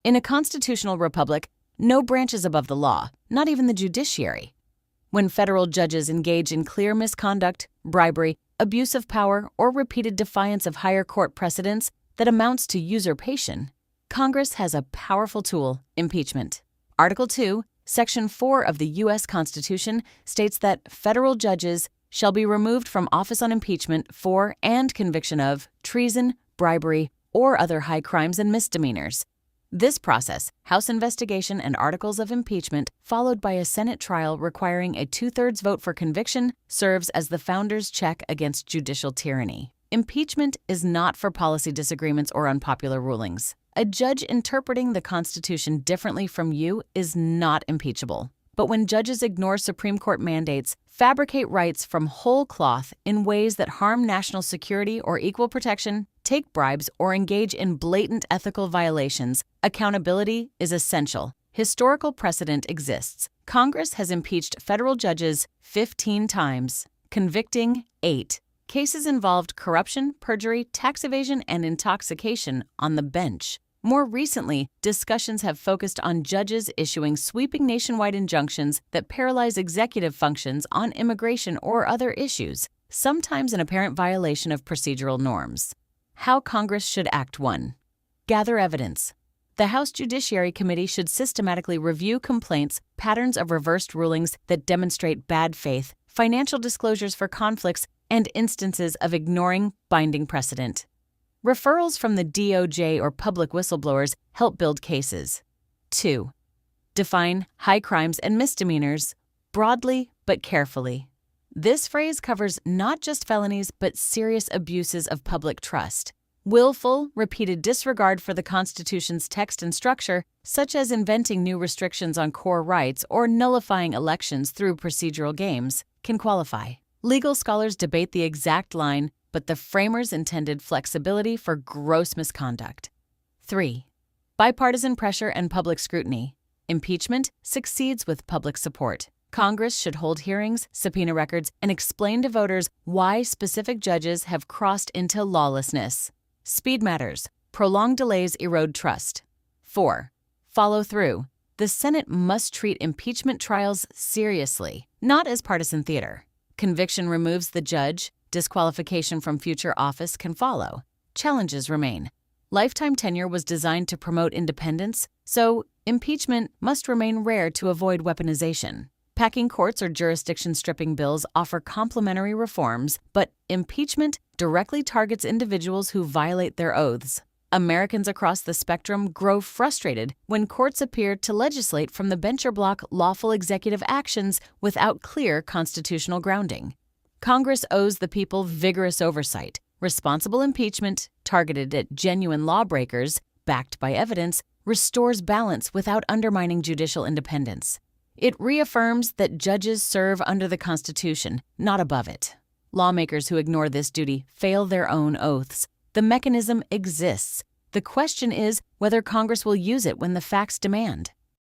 In a constitutional republic, no branch is above the law, not even the judiciary. When federal judges engage in clear misconduct, bribery, abuse of power, or repeated defiance of higher court precedents that amounts to usurpation, Congress has a powerful tool, impeachment. Article 2, Section 4 of the U.S. Constitution states that federal judges shall be removed from office on impeachment for and conviction of treason, bribery, or other high crimes and misdemeanors. This process, House investigation and articles of impeachment, followed by a Senate trial requiring a 2/3 vote for conviction, serves as the founders' check against judicial tyranny. Impeachment is not for policy disagreements or unpopular rulings. A judge interpreting the Constitution differently from you is not impeachable. But when judges ignore Supreme Court mandates, fabricate rights from whole cloth in ways that harm national security or equal protection, take bribes, or engage in blatant ethical violations, accountability is essential. Historical precedent exists. Congress has impeached federal judges 15 times, convicting 8. Cases involved corruption, perjury, tax evasion, and intoxication on the bench. More recently, discussions have focused on judges issuing sweeping nationwide injunctions that paralyze executive functions on immigration or other issues, sometimes in apparent violation of procedural norms. How Congress should act. 1. Gather evidence. The House Judiciary Committee should systematically review complaints, patterns of reversed rulings that demonstrate bad faith, financial disclosures for conflicts, and instances of ignoring binding precedent. Referrals from the DOJ or public whistleblowers help build cases. 2. Define high crimes and misdemeanors broadly but carefully. This phrase covers not just felonies but serious abuses of public trust. Willful, repeated disregard for the Constitution's text and structure, such as inventing new restrictions on core rights or nullifying elections through procedural games, can qualify. Legal scholars debate the exact line, but the framers intended flexibility for gross misconduct. 3. Bipartisan pressure and public scrutiny. Impeachment succeeds with public support. Congress should hold hearings, subpoena records, and explain to voters why specific judges have crossed into lawlessness. Speed matters. Prolonged delays erode trust. 4. Follow through. The Senate must treat impeachment trials seriously, not as partisan theater. Conviction removes the judge. Disqualification from future office can follow. Challenges remain. Lifetime tenure was designed to promote independence, so impeachment must remain rare to avoid weaponization. Packing courts or jurisdiction-stripping bills offer complementary reforms, but impeachment directly targets individuals who violate their oaths. Americans across the spectrum grow frustrated when courts appear to legislate from the bench or block lawful executive actions without clear constitutional grounding. Congress owes the people vigorous oversight. Responsible impeachment, targeted at genuine lawbreakers, backed by evidence, restores balance without undermining judicial independence. It reaffirms that judges serve under the Constitution, not above it. Lawmakers who ignore this duty fail their own oaths. The mechanism exists. The question is whether Congress will use it when the facts demand.